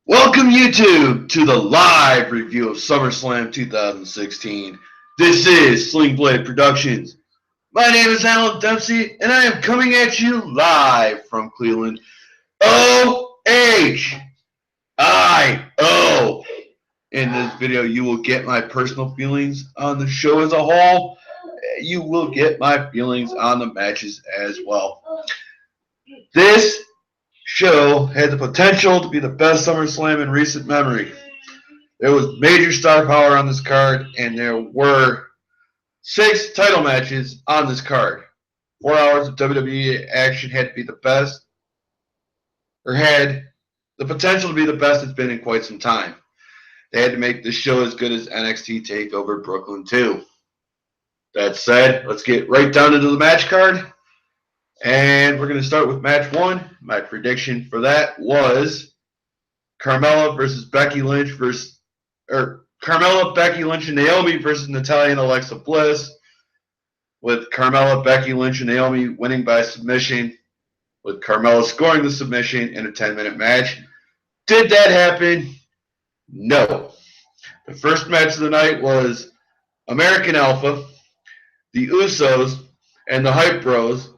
Welcome YouTube to the live review of SummerSlam 2016. This is Sling Blade Productions. My name is Alan Dempsey, and I am coming at you live from Cleveland. O-H-I-O. In this video, you will get my personal feelings on the show as a whole. You will get my feelings on the matches as well. This show had the potential to be the best SummerSlam in recent memory. There was major star power on this card, and there were 6 title matches on this card. 4 hours of WWE action had to be the best, or had the potential to be the best it's been in quite some time. They had to make this show as good as NXT TakeOver Brooklyn 2. That said, let's get right down into the match card. And we're going to start with match 1. My prediction for that was Carmella, Becky Lynch, and Naomi versus Natalya and Alexa Bliss, with Carmella, Becky Lynch, and Naomi winning by submission, with Carmella scoring the submission in a 10-minute match. Did that happen? No. The first match of the night was American Alpha, the Usos, and the Hype Bros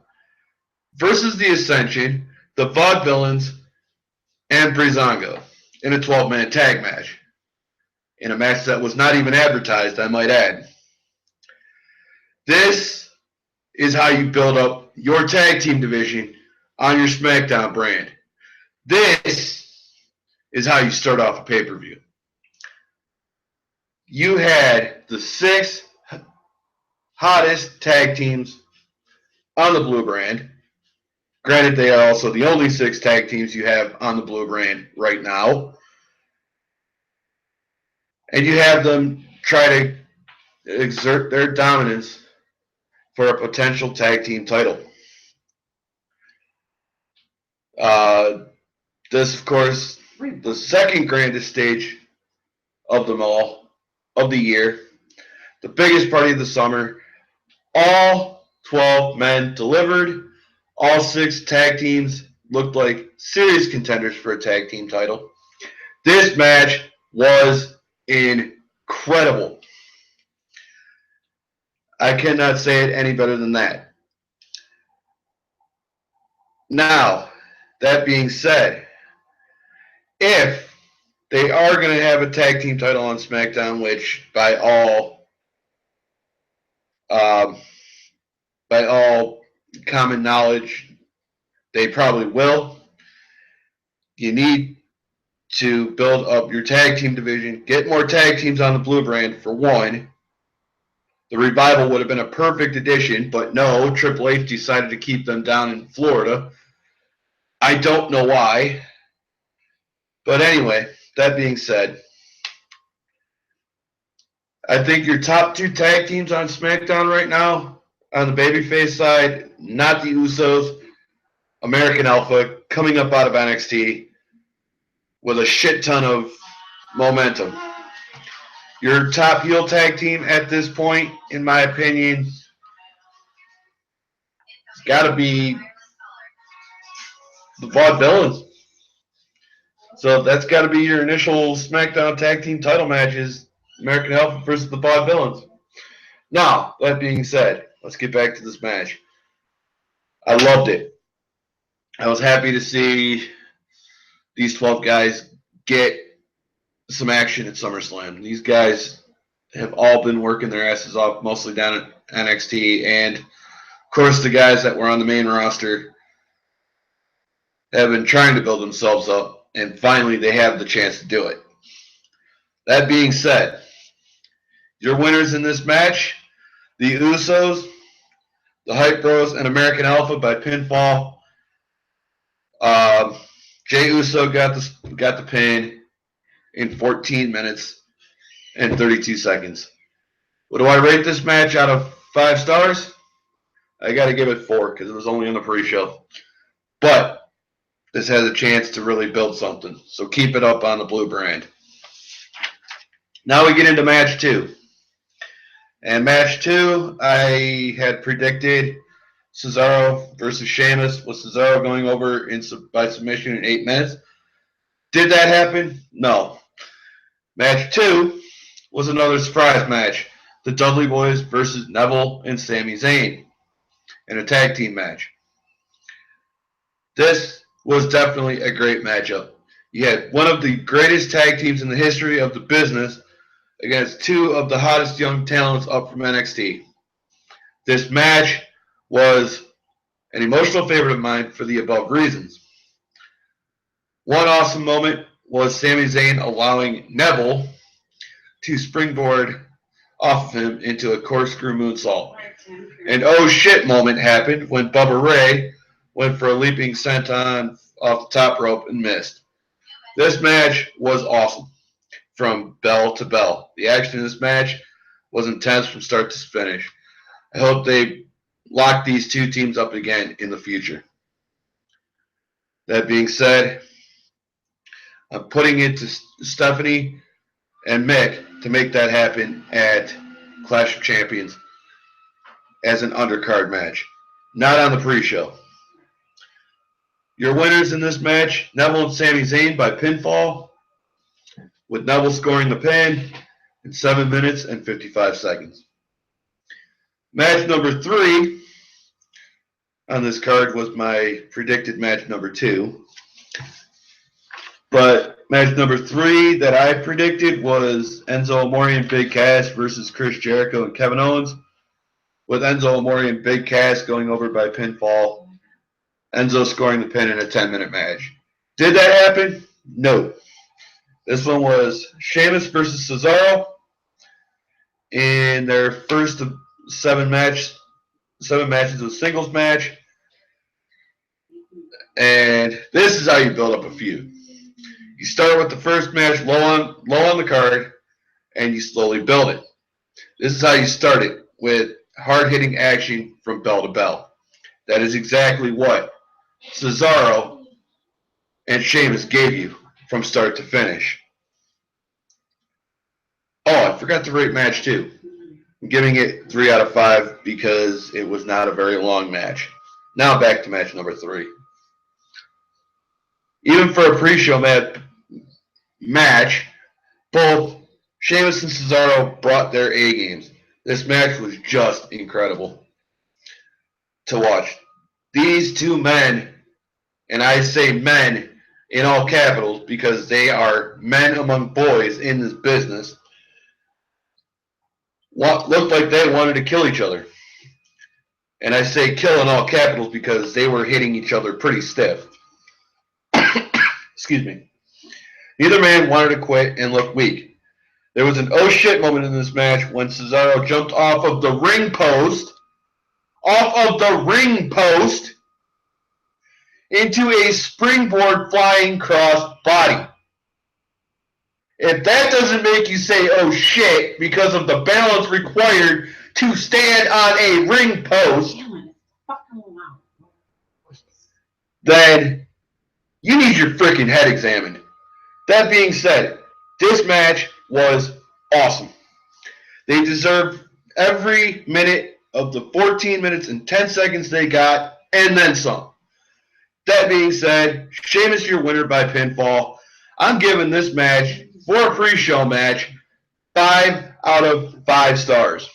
versus the Ascension, the Vaudevillains, and Breezango in a 12-minute tag match. In a match that was not even advertised, I might add. This is how you build up your tag team division on your SmackDown brand. This is how you start off a pay-per-view. You had the 6 hottest tag teams on the Blue brand. Granted, they are also the only 6 tag teams you have on the Blue brand right now. And you have them try to exert their dominance for a potential tag team title. This, of course, the second grandest stage of them all, of the year, the biggest party of the summer. All 12 men delivered. All 6 tag teams looked like serious contenders for a tag team title. This match was incredible. I cannot say it any better than that. Now, that being said, if they are going to have a tag team title on SmackDown, which by all common knowledge, they probably will, you need to build up your tag team division, get more tag teams on the Blue brand for one. The Revival would have been a perfect addition, but no, Triple H decided to keep them down in Florida. I don't know why. But anyway, that being said, I think your top 2 tag teams on SmackDown right now, on the babyface side, not the Usos, American Alpha, coming up out of NXT with a shit ton of momentum. Your top heel tag team at this point, in my opinion, has got to be the Vaudevillains. So that's got to be your initial SmackDown tag team title matches, American Alpha versus the Vaudevillains. Now, that being said, let's get back to this match. I loved it. I was happy to see these 12 guys get some action at SummerSlam. These guys have all been working their asses off, mostly down at NXT, and of course the guys that were on the main roster have been trying to build themselves up, and finally they have the chance to do it. That being said, your winners in this match, the Usos, the Hype Bros, and American Alpha by pinfall. Jey Uso got the pin in 14 minutes and 32 seconds. What do I rate this match out of 5 stars? I got to give it 4 because it was only on the pre-show. But this has a chance to really build something. So keep it up on the Blue brand. Now we get into match 2. And match 2, I had predicted Cesaro versus Sheamus, with Cesaro going over by submission in 8 minutes. Did that happen? No. Match 2 was another surprise match. The Dudley Boys versus Neville and Sami Zayn in a tag team match. This was definitely a great matchup. You had one of the greatest tag teams in the history of the business against two of the hottest young talents up from NXT. This match was an emotional favorite of mine for the above reasons. One awesome moment was Sami Zayn allowing Neville to springboard off of him into a corkscrew moonsault. An oh shit moment happened when Bubba Ray went for a leaping senton off the top rope and missed. This match was awesome from bell to bell. The action in this match was intense from start to finish. I hope they lock these two teams up again in the future. That being said, I'm putting it to Stephanie and Mick to make that happen at Clash of Champions as an undercard match, not on the pre-show. Your winners in this match, Neville and Sami Zayn by pinfall, with Neville scoring the pin in 7 minutes and 55 seconds. Match number 3 on this card was my predicted match number 2. But match number 3 that I predicted was Enzo Amore and Big Cass versus Chris Jericho and Kevin Owens, with Enzo Amore and Big Cass going over by pinfall, Enzo scoring the pin in a 10-minute match. Did that happen? No. This one was Sheamus versus Cesaro in their first of 7 matches of a singles match. And this is how you build up a feud. You start with the first match low on the card, and you slowly build it. This is how you start it, with hard-hitting action from bell to bell. That is exactly what Cesaro and Sheamus gave you from start to finish. Oh, I forgot to rate match 2. I'm giving it 3 out of 5 because it was not a very long match. Now back to match number 3. Even for a pre-show match, both Sheamus and Cesaro brought their A games. This match was just incredible to watch. These two men, and I say men in all capitals because they are men among boys in this business, looked like they wanted to kill each other. And I say kill in all capitals because they were hitting each other pretty stiff. Excuse me. Neither man wanted to quit and look weak. There was an oh shit moment in this match when Cesaro jumped off of the ring post, into a springboard flying cross body. If that doesn't make you say oh shit because of the balance required to stand on a ring post, then you need your freaking head examined. That being said, this match was awesome. They deserved every minute of the 14 minutes and 10 seconds they got, and then some. That being said, Sheamus your winner by pinfall. I'm giving this match, for a pre-show match, 5 out of 5 stars.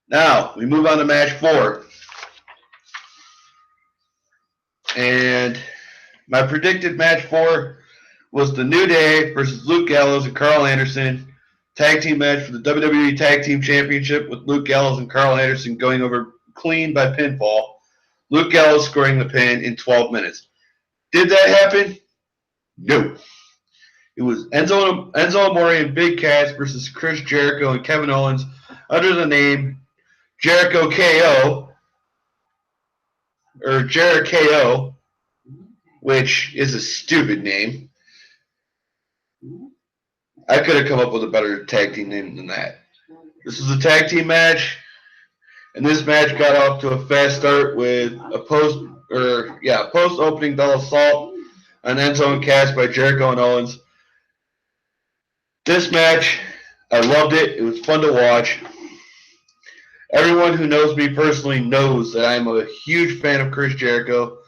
Now, we move on to match 4. And my predicted match 4 was the New Day versus Luke Gallows and Carl Anderson. Tag team match for the WWE Tag Team Championship with Luke Gallows and Carl Anderson going over clean by pinfall. Luke Gallows scoring the pin in 12 minutes. Did that happen? No. It was Enzo Amore and Big Cass versus Chris Jericho and Kevin Owens under the name Jericho KO, or Jericho, which is a stupid name. I could have come up with a better tag team name than that. This was a tag team match, and this match got off to a fast start with a post-opening bell assault on Enzo and Cass by Jericho and Owens. This match, I loved it. It was fun to watch. Everyone who knows me personally knows that I'm a huge fan of Chris Jericho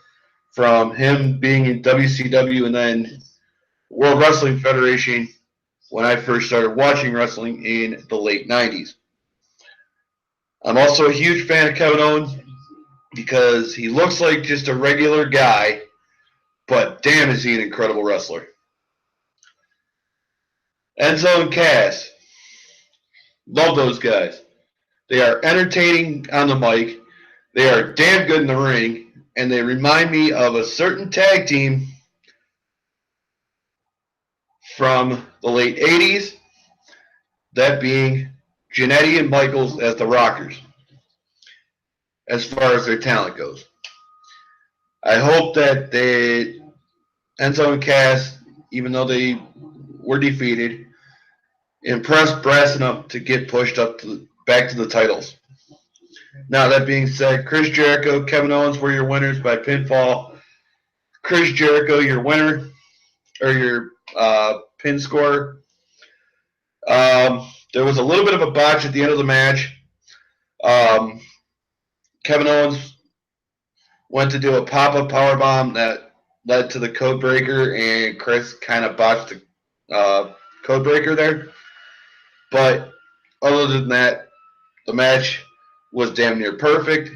from him being in WCW and then World Wrestling Federation when I first started watching wrestling in the late 90s. I'm also a huge fan of Kevin Owens because he looks like just a regular guy, but damn is he an incredible wrestler. Enzo and Cass. Love those guys. They are entertaining on the mic. They are damn good in the ring. And they remind me of a certain tag team from the late 80s, that being Jannetty and Michaels as the Rockers, as far as their talent goes. I hope that Enzo and Cass, even though they were defeated, impressed brass enough to get pushed up back to the titles. Now, that being said, Chris Jericho, Kevin Owens were your winners by pinfall. Chris Jericho, your winner, or your pin scorer. There was a little bit of a botch at the end of the match. Kevin Owens went to do a pop-up powerbomb that led to the code breaker, and Chris kind of botched the code breaker there. But other than that, the match was damn near perfect.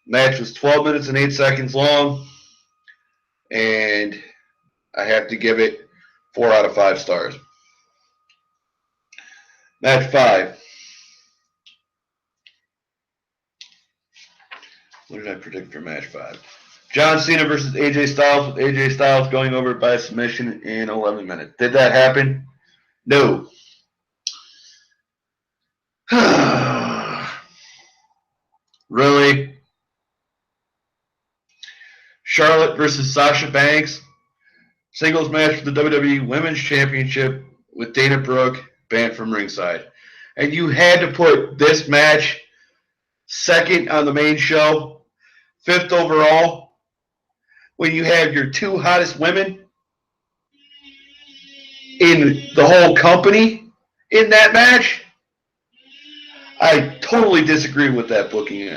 Match was 12 minutes and 8 seconds long, and I have to give it 4 out of 5 stars. Match 5. What did I predict for match 5? John Cena versus AJ Styles, with AJ Styles going over by submission in 11 minutes. Did that happen? No. Really? Charlotte versus Sasha Banks. Singles match for the WWE Women's Championship with Dana Brooke banned from ringside. And you had to put this match second on the main show, 5th overall, when you have your 2 hottest women in the whole company in that match. I totally disagree with that booking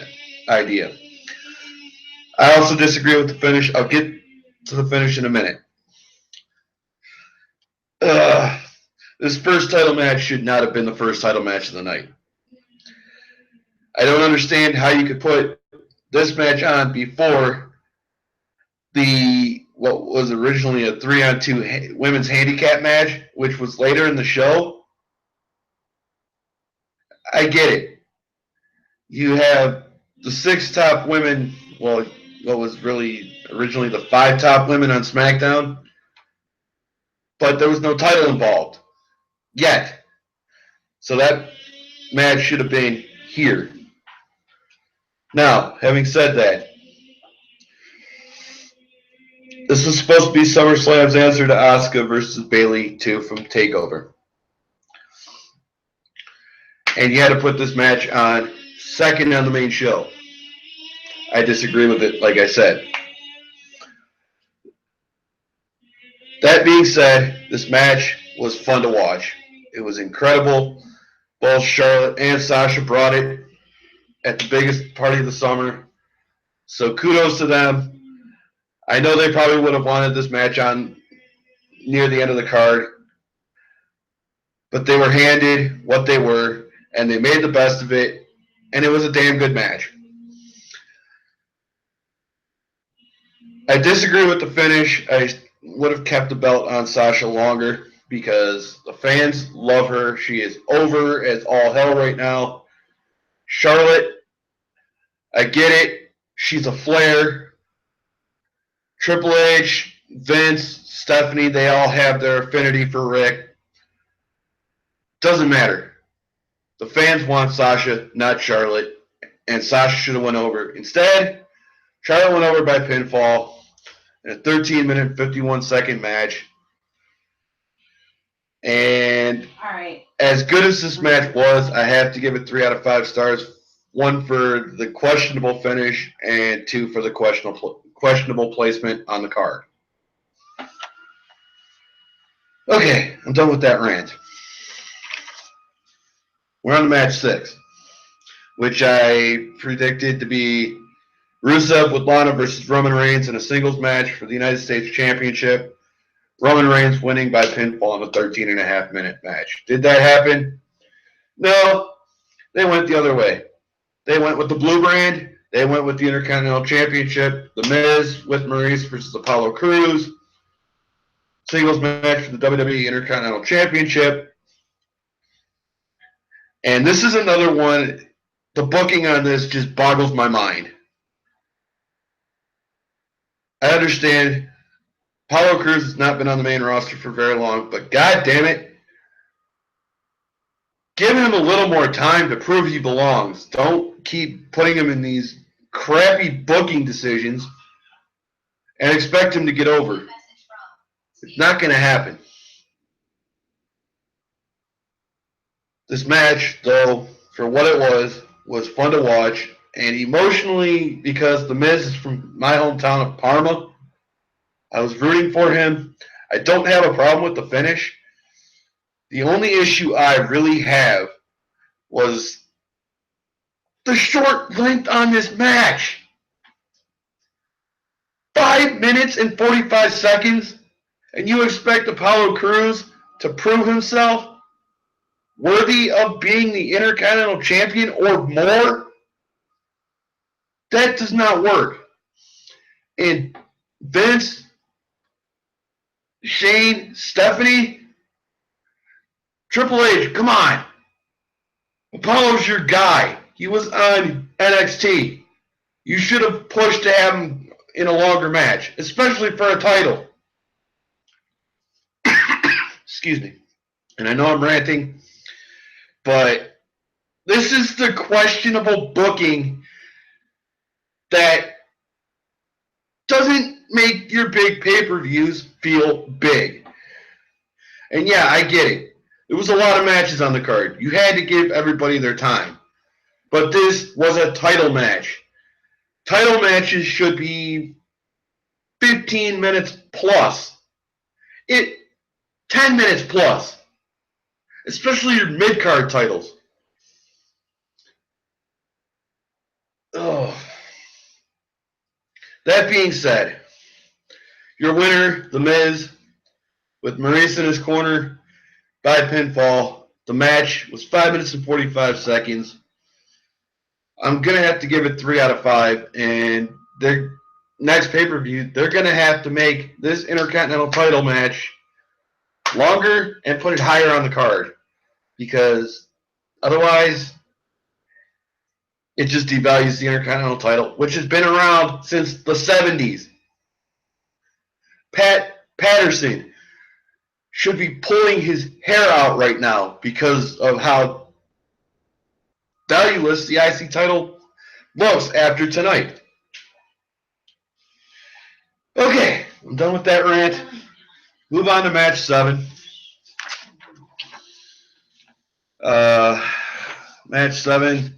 idea. I also disagree with the finish. I'll get to the finish in a minute. This first title match should not have been the first title match of the night. I don't understand how you could put this match on before what was originally a 3-on-2 women's handicap match, which was later in the show. I get it. You have the 6 top women, well, what was really originally the 5 top women on SmackDown, but there was no title involved yet. So that match should have been here. Now, having said that, this was supposed to be SummerSlam's answer to Asuka versus Bayley 2 from TakeOver. And you had to put this match on second on the main show. I disagree with it, like I said. That being said, this match was fun to watch. It was incredible. Both Charlotte and Sasha brought it at the biggest party of the summer. So kudos to them. I know they probably would have wanted this match on near the end of the card, but they were handed what they were, and they made the best of it, and it was a damn good match. I disagree with the finish. I would have kept the belt on Sasha longer because the fans love her. She is over as all hell right now. Charlotte, I get it. She's a Flair. Triple H, Vince, Stephanie, they all have their affinity for Rick. Doesn't matter. The fans want Sasha, not Charlotte, and Sasha should have went over. Instead, Charlotte went over by pinfall in a 13-minute, 51-second match. And as good as this match was, I have to give it 3 out of 5 stars. 1 for the questionable finish, and 2 for the questionable placement on the card. Okay, I'm done with that rant. We're on to match 6, which I predicted to be Rusev with Lana versus Roman Reigns in a singles match for the United States Championship. Roman Reigns winning by pinfall in a 13.5-minute match. Did that happen? No, they went the other way. They went with the blue brand. They went with the Intercontinental Championship. The Miz with Maurice versus Apollo Crews. Singles match for the WWE Intercontinental Championship. And this is another one. The booking on this just boggles my mind. I understand Apollo Crews has not been on the main roster for very long, but god damn it, give him a little more time to prove he belongs. Don't keep putting him in these crappy booking decisions and expect him to get over. It's not going to happen. This match, though, for what it was fun to watch. And emotionally, because The Miz is from my hometown of Parma, I was rooting for him. I don't have a problem with the finish. The only issue I really have was the short length on this match. 5 minutes and 45 seconds, and you expect Apollo Crews to prove himself worthy of being the Intercontinental Champion or more? That does not work. And Vince, Shane, Stephanie, Triple H, come on. Apollo's your guy. He was on NXT. You should have pushed to have him in a longer match, especially for a title. Excuse me. And I know I'm ranting, but this is the questionable booking that doesn't make your big pay-per-views feel big. And yeah, I get it. There was a lot of matches on the card. You had to give everybody their time. But this was a title match. Title matches should be 15 minutes plus. 10 minutes plus. Especially your mid-card titles. Oh. That being said, your winner, The Miz, with Maurice in his corner by pinfall. The match was 5 minutes and 45 seconds. I'm going to have to give it 3 out of 5. And their next pay-per-view, they're going to have to make this Intercontinental title match longer and put it higher on the card. Because otherwise, it just devalues the Intercontinental title, which has been around since the 70s. Pat Patterson should be pulling his hair out right now because of how valueless the IC title looks after tonight. Okay, I'm done with that rant. Move on to match 7. Match 7.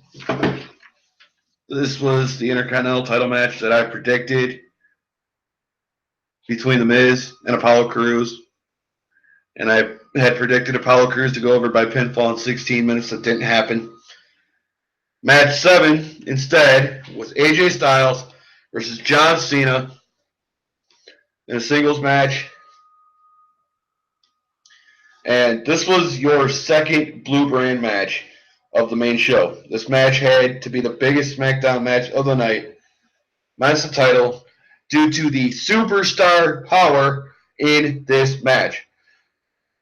This was the Intercontinental title match that I predicted between The Miz and Apollo Crews. And I had predicted Apollo Crews to go over by pinfall in 16 minutes. That didn't happen. Match 7, instead, was AJ Styles versus John Cena in a singles match. And this was your second blue brand match of the main show. This match had to be the biggest SmackDown match of the night, minus the title, due to the superstar power in this match.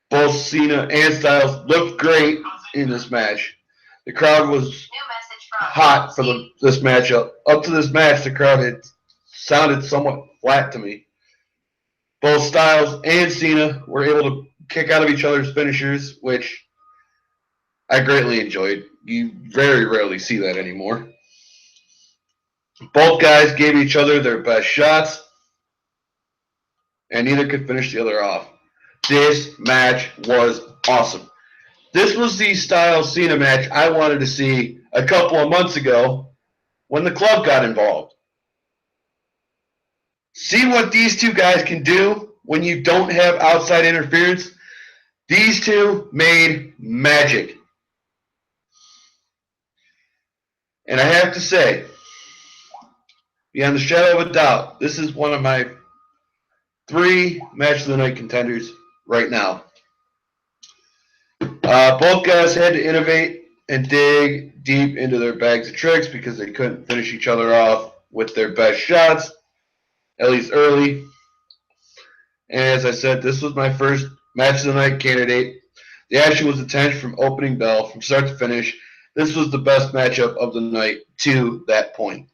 Both Cena and Styles looked great in this match. The crowd was hot for this matchup. Up to this match, the crowd had sounded somewhat flat to me. Both Styles and Cena were able to kick out of each other's finishers, which I greatly enjoyed. You very rarely see that anymore. Both guys gave each other their best shots, and neither could finish the other off. This match was awesome. This was the Styles-Cena match I wanted to see a couple of months ago when the club got involved. See what these two guys can do when you don't have outside interference? These two made magic. And I have to say, beyond the shadow of a doubt, this is one of my 3 match of the night contenders right now. Both guys had to innovate and dig deep into their bags of tricks because they couldn't finish each other off with their best shots, at least early. And as I said, this was my first match of the night candidate. The action was intense from opening bell, from start to finish. This was the best matchup of the night to that point.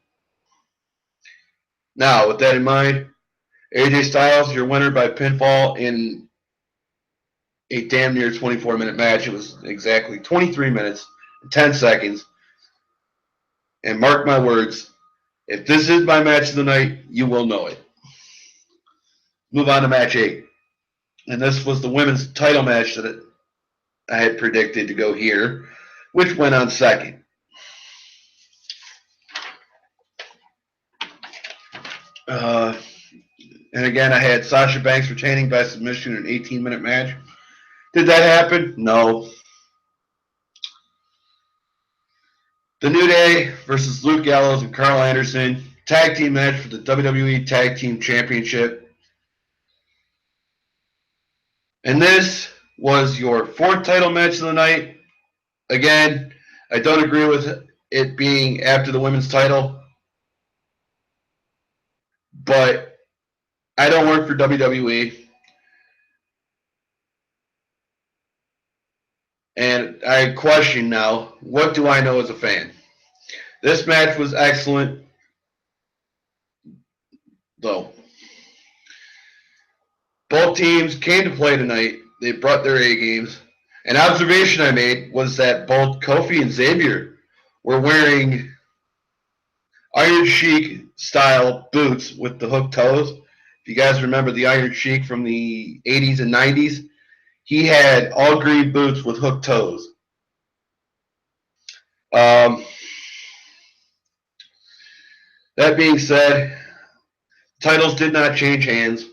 Now, with that in mind, AJ Styles, your winner by pinfall in a damn near 24-minute match. It was exactly 23 minutes and 10 seconds. And mark my words, if this is my match of the night, you will know it. Move on to match 8. And this was the women's title match that I had predicted to go here, which went on second. And again, I had Sasha Banks retaining by submission in an 18-minute match. Did that happen? No. The New Day versus Luke Gallows and Carl Anderson. Tag team match for the WWE Tag Team Championship. And this was your 4th title match of the night. Again, I don't agree with it being after the women's title. But I don't work for WWE. And I question now, what do I know as a fan? This match was excellent, though. Both teams came to play tonight. They brought their A games. An observation I made was that both Kofi and Xavier were wearing Iron Sheik style boots with the hooked toes. If you guys remember the Iron Sheik from the 80s and 90s, he had all green boots with hooked toes. That being said, titles did not change hands.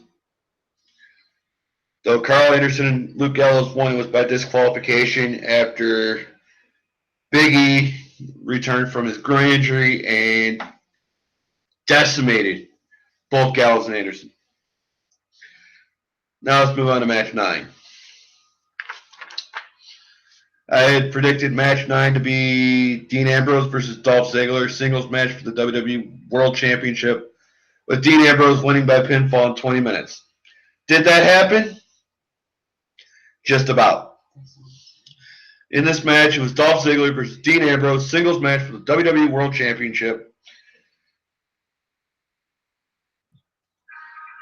Though Carl Anderson and Luke Gallows won, it was by disqualification after Big E returned from his groin injury and decimated both Gallows and Anderson. Now let's move on to match 9. I had predicted match 9 to be Dean Ambrose versus Dolph Ziggler, singles match for the WWE World Championship, with Dean Ambrose winning by pinfall in 20 minutes. Did that happen? Just about. In this match, it was Dolph Ziggler versus Dean Ambrose, singles match for the WWE World Championship.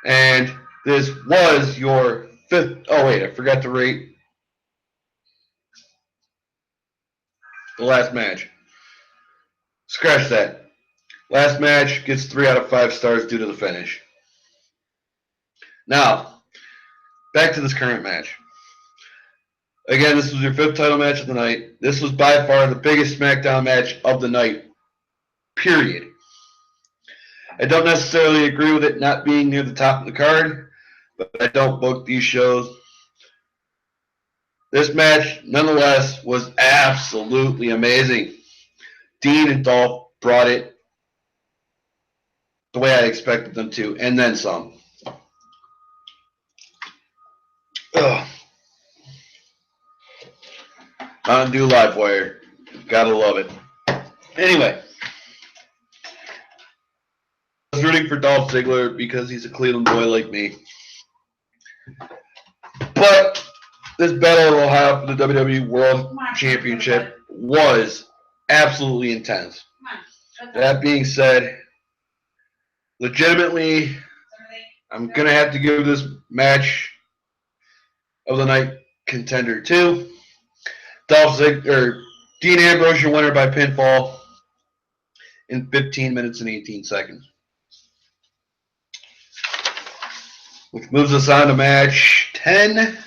And this was your 5th. Oh, wait, I forgot to rate the last match. Scratch that. Last match gets 3 out of 5 stars due to the finish. Now, back to this current match. Again, this was your 5th title match of the night. This was by far the biggest SmackDown match of the night, period. I don't necessarily agree with it not being near the top of the card, but I don't book these shows. This match, nonetheless, was absolutely amazing. Dean and Dolph brought it the way I expected them to, and then some. Ugh. Mountain Dew Livewire. Gotta love it. Anyway. I was rooting for Dolph Ziggler because he's a Cleveland boy like me. But this Battle of Ohio for the WWE World Championship was absolutely intense. That being said, legitimately, I'm going to have to give this match of the night contender 2. Dolph Ziggler, Dean Ambrose, your winner by pinfall in 15 minutes and 18 seconds. Which moves us on to match 10.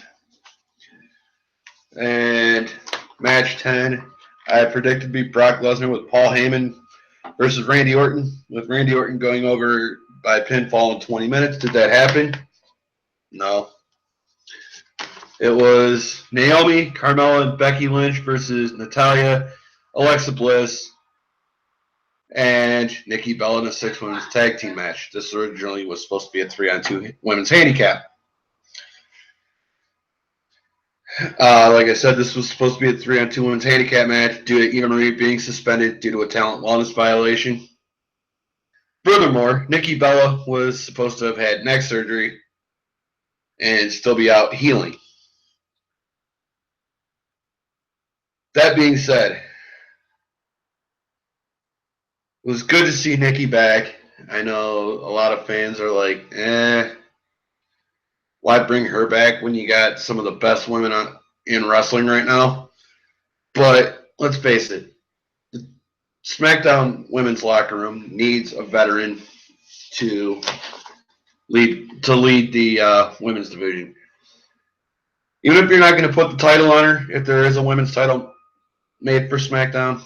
And match 10, I predicted to be Brock Lesnar with Paul Heyman versus Randy Orton, with Randy Orton going over by pinfall in 20 minutes. Did that happen? No. It was Naomi, Carmella, and Becky Lynch versus Natalya, Alexa Bliss, and Nikki Bella in a 6-women's tag team match. This originally was supposed to be a 3-on-2 women's handicap. Like I said, this was supposed to be a 3-on-2 women's handicap match due to Eva Marie being suspended due to a talent wellness violation. Furthermore, Nikki Bella was supposed to have had neck surgery and still be out healing. That being said, it was good to see Nikki back. I know a lot of fans are like, why bring her back when you got some of the best women in wrestling right now? But let's face it, the SmackDown women's locker room needs a veteran to lead the women's division. Even if you're not going to put the title on her, if there is a women's title made for SmackDown,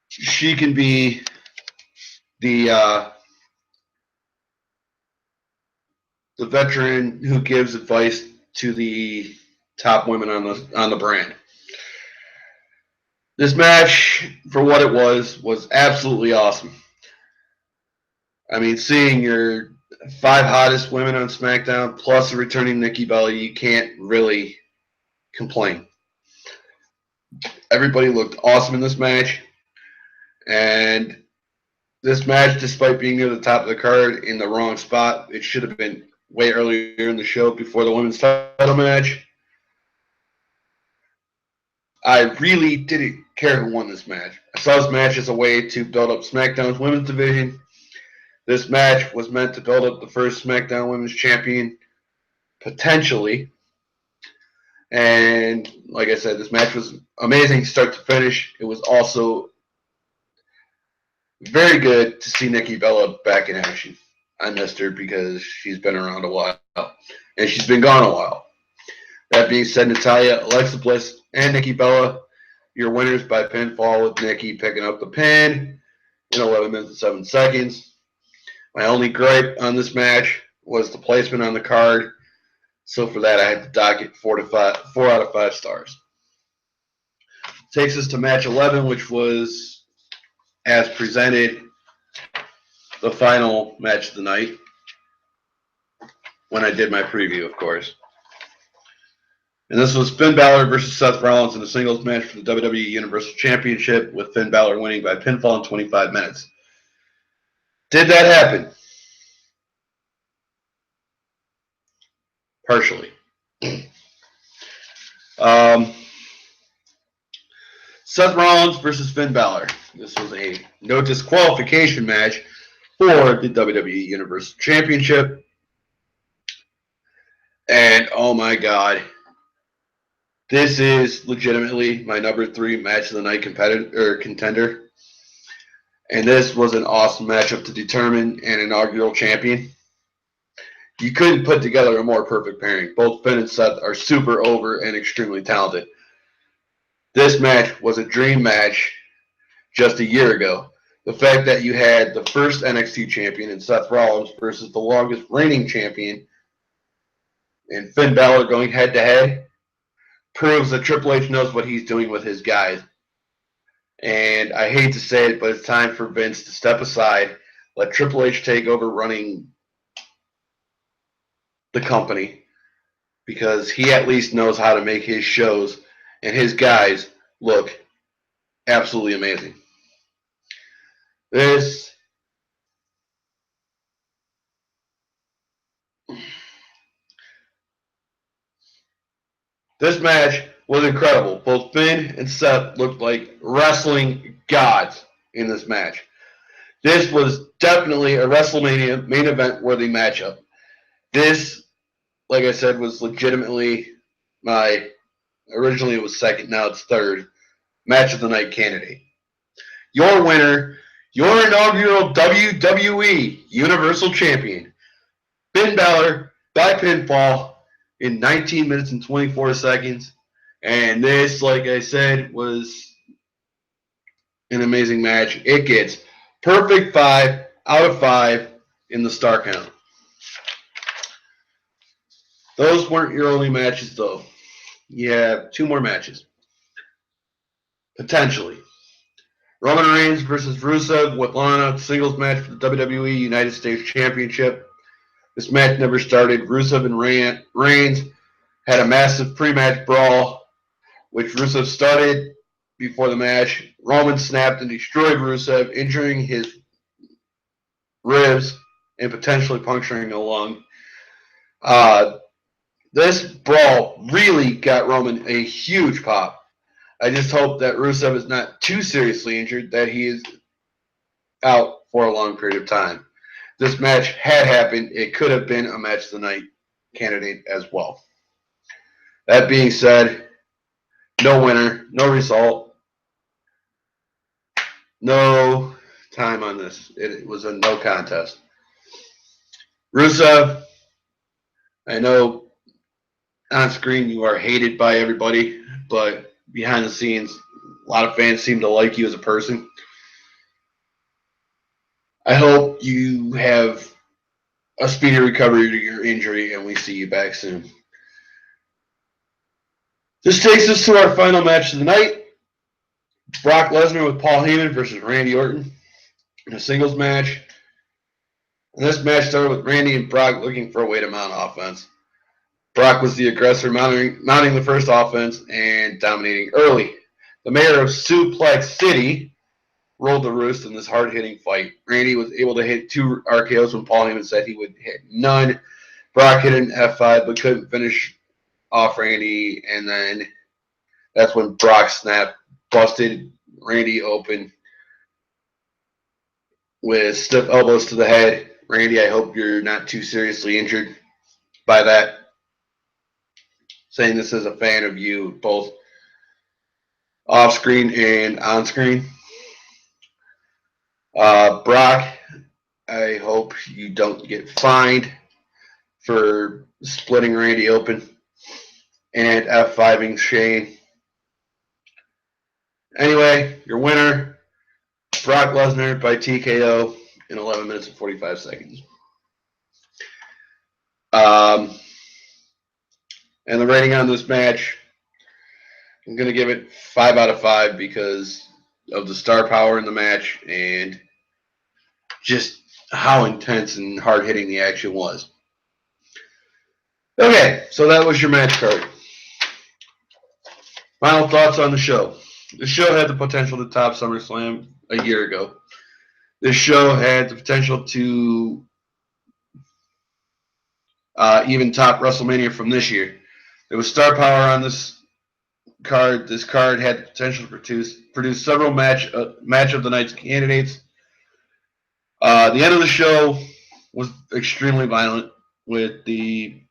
she can be the veteran who gives advice to the top women on the brand. This match, for what it was absolutely awesome. I mean, seeing your 5 hottest women on SmackDown plus a returning Nikki Bella, you can't really complain. Everybody looked awesome in this match, and this match, despite being near the top of the card in the wrong spot, it should have been way earlier in the show before the women's title match. I really didn't care who won this match. I saw this match as a way to build up SmackDown's women's division. This match was meant to build up the first SmackDown Women's Champion, potentially. And like I said, this match was amazing start to finish. It was also very good to see Nikki Bella back in action. I missed her because she's been around a while, and she's been gone a while. That being said, Natalya, Alexa Bliss, and Nikki Bella, your winners by pinfall, with Nikki picking up the pin in 11 minutes and 7 seconds. My only gripe on this match was the placement on the card. So for that, I had to dock it 4 out of 5 stars. Takes us to match 11, which was, as presented, the final match of the night. When I did my preview, of course. And this was Finn Balor versus Seth Rollins in a singles match for the WWE Universal Championship, with Finn Balor winning by pinfall in 25 minutes. Did that happen? Partially. Seth Rollins versus Finn Balor. This was a no disqualification match for the WWE Universal Championship. And oh my God, this is legitimately my number 3 match of the night contender. And this was an awesome matchup to determine an inaugural champion. You couldn't put together a more perfect pairing. Both Finn and Seth are super over and extremely talented. This match was a dream match just a year ago. The fact that you had the first NXT champion in Seth Rollins versus the longest reigning champion in Finn Balor going head-to-head proves that Triple H knows what he's doing with his guys. And I hate to say it, but it's time for Vince to step aside, let Triple H take over running the company, because he at least knows how to make his shows and his guys look absolutely amazing. This match was incredible. Both Finn and Seth looked like wrestling gods in this match. This was definitely a WrestleMania main event worthy matchup. This, like I said, was legitimately originally it was second, now it's third match of the night candidate. Your winner, your inaugural WWE Universal Champion, Finn Balor, by pinfall in 19 minutes and 24 seconds. And this, like I said, was an amazing match. It gets perfect 5 out of 5 in the star count. Those weren't your only matches, though. You have 2 more matches. Potentially. Roman Reigns versus Rusev with Lana, singles match for the WWE United States Championship. This match never started. Rusev and Reigns had a massive pre-match brawl, which Rusev started before the match. Roman snapped and destroyed Rusev, injuring his ribs and potentially puncturing a lung. This brawl really got Roman a huge pop. I just hope that Rusev is not too seriously injured, that he is out for a long period of time. This match had happened. It could have been a match of the night candidate as well. That being said, no winner, no result, no time on this. It was a no contest. Rusev, I know on screen you are hated by everybody, but behind the scenes, a lot of fans seem to like you as a person. I hope you have a speedy recovery to your injury and we see you back soon. This takes us to our final match of the night. Brock Lesnar with Paul Heyman versus Randy Orton in a singles match. And this match started with Randy and Brock looking for a way to mount offense. Brock was the aggressor, mounting the first offense and dominating early. The mayor of Suplex City rolled the roost in this hard-hitting fight. Randy was able to hit 2 RKOs when Paul Heyman said he would hit none. Brock hit an F5 but couldn't finish off Randy, and then that's when Brock snapped, busted Randy open with stiff elbows to the head. Randy, I hope you're not too seriously injured by that. Saying this as a fan of you, both off screen and on screen. Brock, I hope you don't get fined for splitting Randy open and F5ing Shane. Anyway, your winner, Brock Lesnar by TKO in 11 minutes and 45 seconds. And the rating on this match, I'm going to give it 5 out of 5 because of the star power in the match and just how intense and hard-hitting the action was. Okay, so that was your match card. Final thoughts on the show. The show had the potential to top SummerSlam a year ago. This show had the potential to even top WrestleMania from this year. There was star power on this card. This card had the potential to produce several match of the night's candidates. The end of the show was extremely violent with the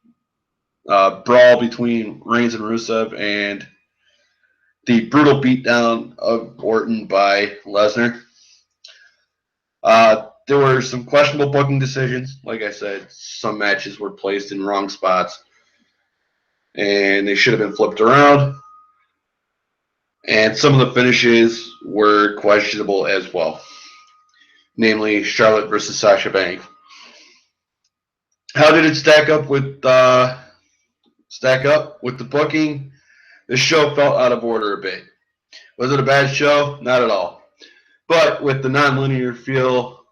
brawl between Reigns and Rusev and the brutal beatdown of Orton by Lesnar. There were some questionable booking decisions. Like I said, some matches were placed in wrong spots, and they should have been flipped around. And some of the finishes were questionable as well, namely Charlotte versus Sasha Banks. How did it stack up with the booking? The show felt out of order a bit. Was it a bad show? Not at all. But with the non-linear feel,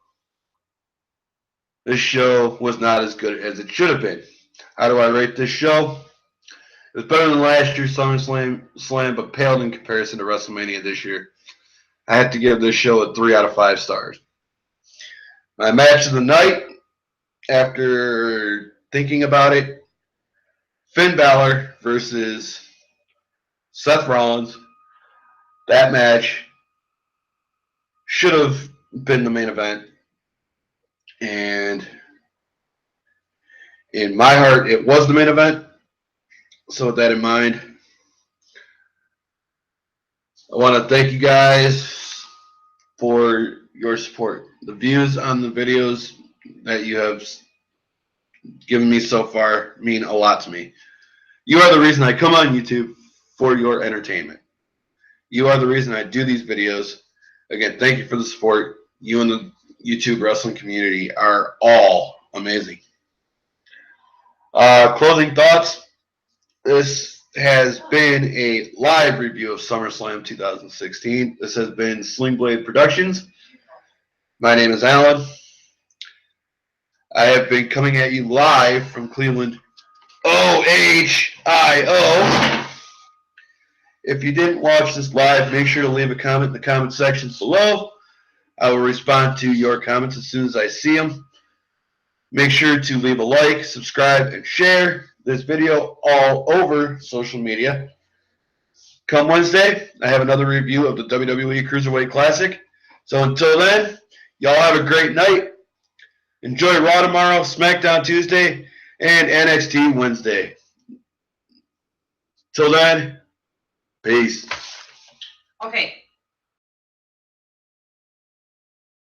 this show was not as good as it should have been. How do I rate this show? It was better than last year's SummerSlam, but paled in comparison to WrestleMania this year. I have to give this show a 3 out of 5 stars. My match of the night, after thinking about it, Finn Balor versus Seth Rollins. That match should have been the main event. And in my heart, it was the main event. So with that in mind, I want to thank you guys for your support. The views on the videos that you have given me so far mean a lot to me. You are the reason I come on YouTube for your entertainment. You are the reason I do these videos. Again, thank you for the support. You and the YouTube wrestling community are all amazing. Closing thoughts. This has been a live review of SummerSlam 2016. This has been Sling Blade Productions. My name is Alan. I have been coming at you live from Cleveland, Ohio. If you didn't watch this live, make sure to leave a comment in the comment section below. I will respond to your comments as soon as I see them. Make sure to leave a like, subscribe, and share this video all over social media. Come Wednesday, I have another review of the WWE Cruiserweight Classic. So until then, y'all have a great night. Enjoy Raw tomorrow, SmackDown Tuesday, and NXT Wednesday. Till then, peace. Okay.